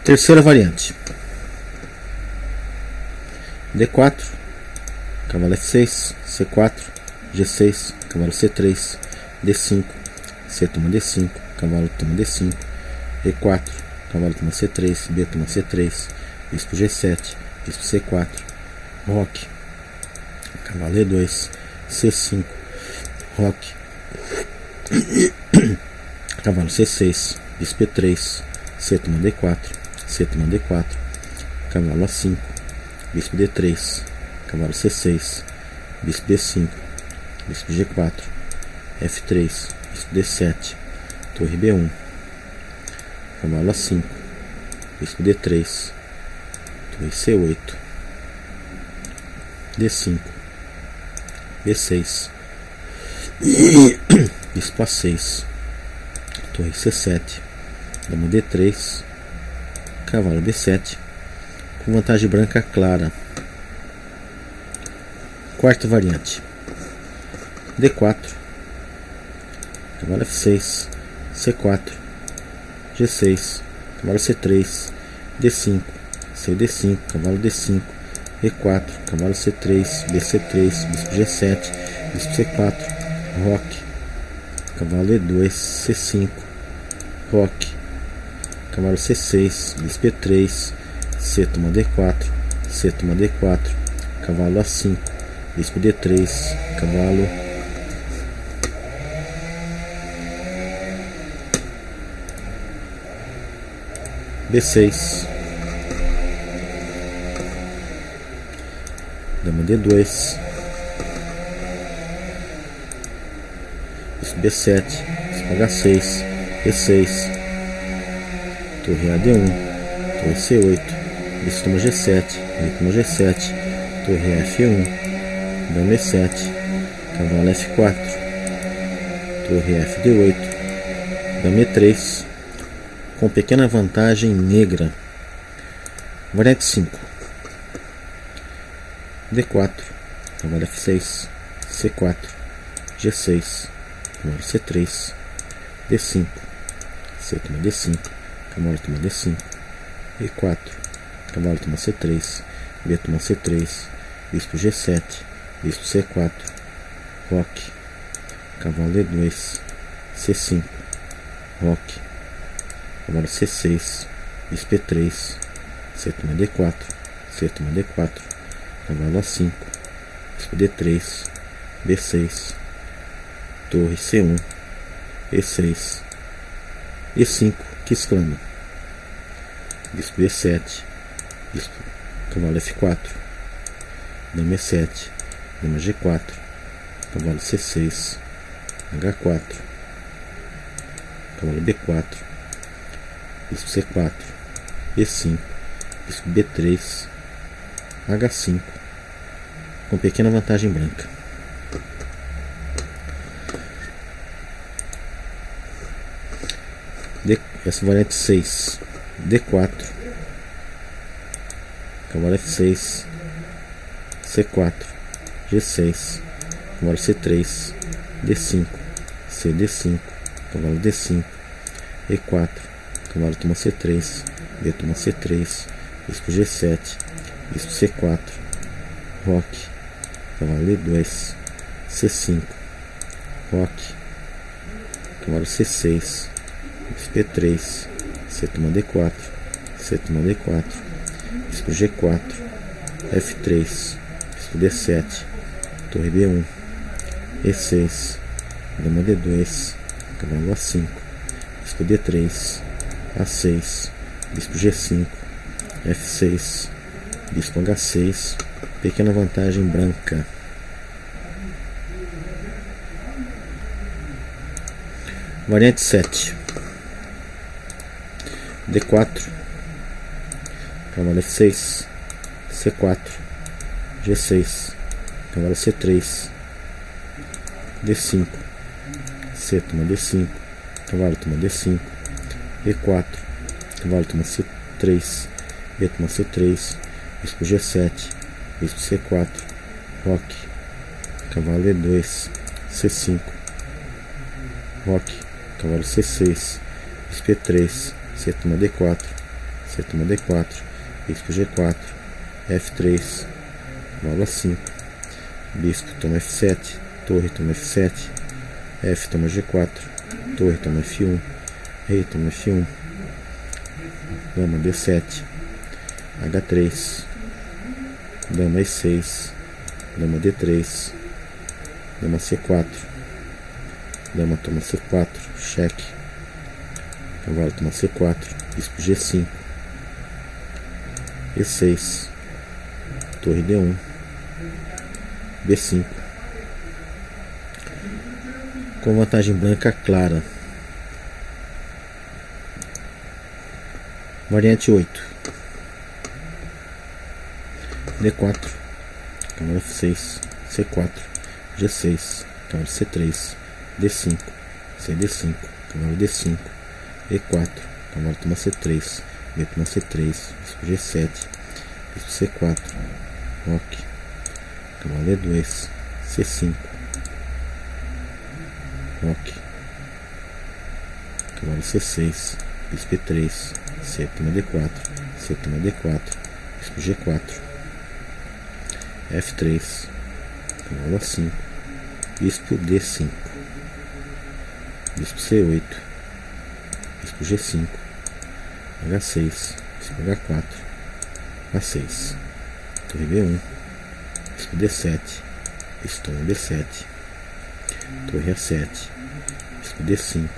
Terceira variante. D4, cavalo F6, C4, G6, cavalo C3, D5, C toma D5, cavalo toma D5, E4, cavalo toma C3, B toma C3, bispo G7, bispo C4, roque, cavalo E2, C5, roque, cavalo C6, bispo E3, C toma D4, C toma D4, cavalo A5, bispo D3, cavalo C6, bispo D5, bispo G4, F3, bispo D7, torre B1, cavalo A5, bispo D3, torre C8, D5, B6, bispo A6, torre C7, dama D3, cavalo D7, com vantagem branca clara. Quarta variante. D4, cavalo F6, C4, G6, cavalo C3, D5, CD5, cavalo D5, E4, cavalo C3, BC3, bispo G7, bispo C4, roque, cavalo E2, C5, roque, cavalo C6, bispo E3, C toma D4, C toma D4, cavalo A5, bispo D3, cavalo B6, dama D2, bispo B7, bispo H6, E6, torre AD1, torre C8, bispo toma G7, rei toma G7, torre F1, dama E7, cavalo F4, torre FD8, dama E3, com pequena vantagem negra. Variante 5. D4, cavalo F6, C4, G6, cavalo C3, D5, C toma D5, cavalo toma D5, E4, cavalo toma C3, B toma C3, bispo G7, bispo C4, roque, cavalo E2, C5, roque, cavalo C6, bispo E3, C toma D4, C toma D4, cavalo A5, bispo D3, B6, torre C1, E6, E5, que exclama, bispo E7, bispo, cavalo F4, dama E7, dama G4, cavalo C6, H4, cavalo B4, bispo C4, E5, bispo B3, H5, com pequena vantagem branca. Essa variante 6, D4, cavalo F6, C4, G6, cavalo C3, D5, CD5, cavalo D5, E4, cavalo toma C3, B toma C3, bispo G7, bispo C4, roque, cavalo E2, C5, roque, cavalo C6, bispo E3, C toma D4, C toma D4, bispo G4, F3, bispo D7, torre B1, E6, dama D2, cavalo A5, bispo D3, A6, bispo G5, F6, bispo H6, pequena vantagem branca. Variante 7. D4, cavalo F6, C4, G6, cavalo C3, D5, C toma D5, cavalo toma D5, E4, cavalo toma C3, B toma C3, bispo G7, bispo C4, roque, cavalo E2, C5, roque, cavalo C6, bispo E3, C toma D4, C toma D4, bispo G4, F3, bola 5, bispo toma F7, torre toma F7, F toma G4, torre toma F1, rei toma F1, dama D7, H3, dama E6, dama D3, dama C4, dama toma C4, cheque, cavalo toma C4, bispo G5, E6, torre D1, B5, com vantagem branca clara. Variante 8, D4, cavalo F6, C4, G6, cavalo C3, D5, CD5, cavalo D5, E4, cavalo toma C3, B toma C3, bispo G7, bispo C4, roque, cavalo E2, C5, roque, cavalo C6, bispo E3, C toma D4, C toma D4, bispo G4, F3, cavalo A5, bispo D5, bispo C8, bispo G5, H6, bispo H4, A6, torre B1, bispo D7, bispo toma B7, torre A7, bispo D5,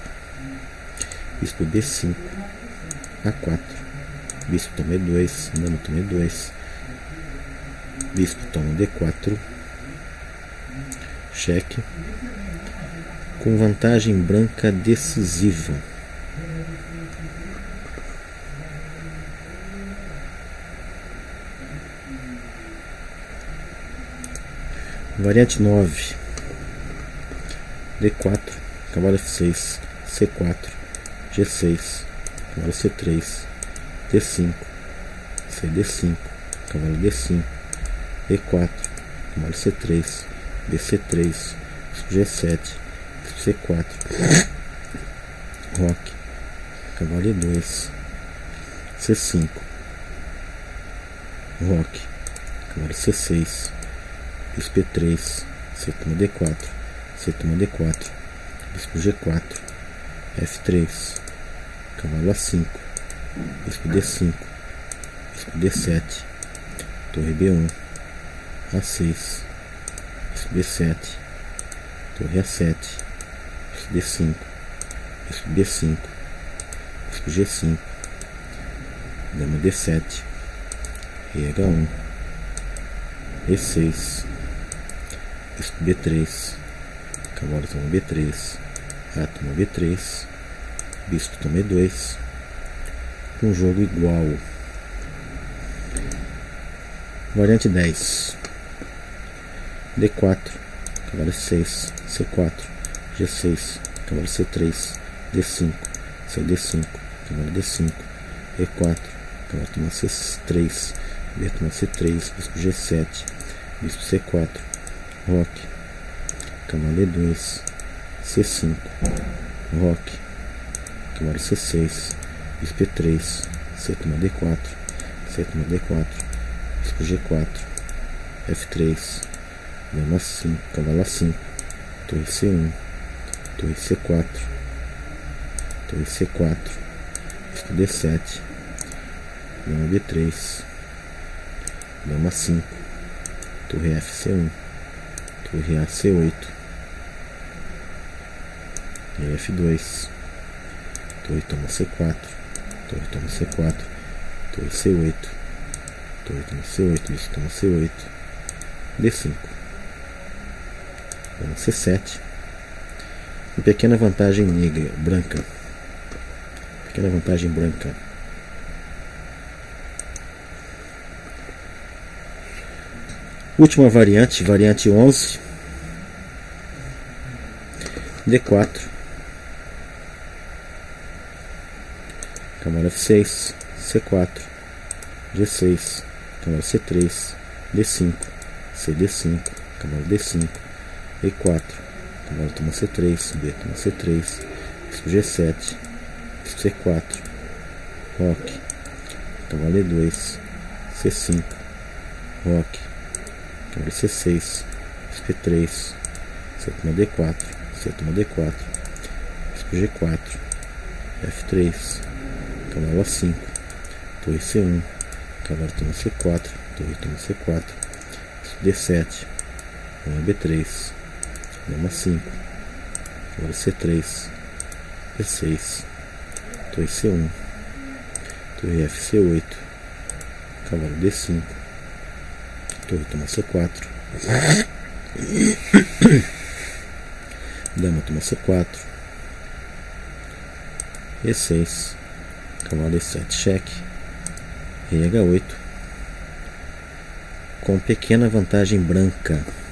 bispo B5, A4, bispo toma E2, dama toma E2, bispo toma D4, cheque, com vantagem branca decisiva. Variante 9, D4, cavalo F6, C4, G6, cavalo C3, D5, CD5, cavalo D5, E4, cavalo C3, BC3, bispo G7, bispo C4, roque, cavalo E2, C5, roque, cavalo C6, bispo E3, C toma D4, C toma D4, bispo G4, F3, cavalo A5, bispo D5, bispo D7, torre B1, A6, bispo B7, torre A7, bispo D5, bispo B5, bispo G5, dama D7, rei H1, E6, bispo B3, cavalo toma B3, A toma B3, bispo toma E2, um jogo igual. Variante 10, D4, cavalo C6, C4, G6, cavalo C3, D5, CD5, cavalo D5, E4, cavalo toma C3, B toma C3, bispo G7, bispo C4, roque, cavalo E2, C5, roque, cavalo C6, bispo E3, C toma D4, C toma D4, bispo G4, F3, dama 5, cavalo A5, torre C1, torre C4, torre C4, bispo D7, dama B3, dama 5, torre FC1, torre AC8, e F2, torre toma C4, torre toma C4, torre C8, torre toma C8, bispo toma C8, D5, dama C7, e pequena vantagem negra, branca, pequena vantagem branca. Última variante, variante 11, D4, cavalo F6, C4, G6, cavalo C3, D5, CD5, cavalo D5, E4, cavalo toma C3, B toma C3, bispo G7, bispo C4, roque, cavalo E2, C5, roque, cavalo C6, P3, C toma D4, C toma D4, bispo G4, F3, cavalo A5, torre C1, cavalo toma C4, torre toma C4, D7, dama B3, dama 5, cavalo C3, B6, torre C1, torre FC8, cavalo D5, torre toma C4, dama toma C4, E6, cavalo E7, cheque, rei H8, com pequena vantagem branca.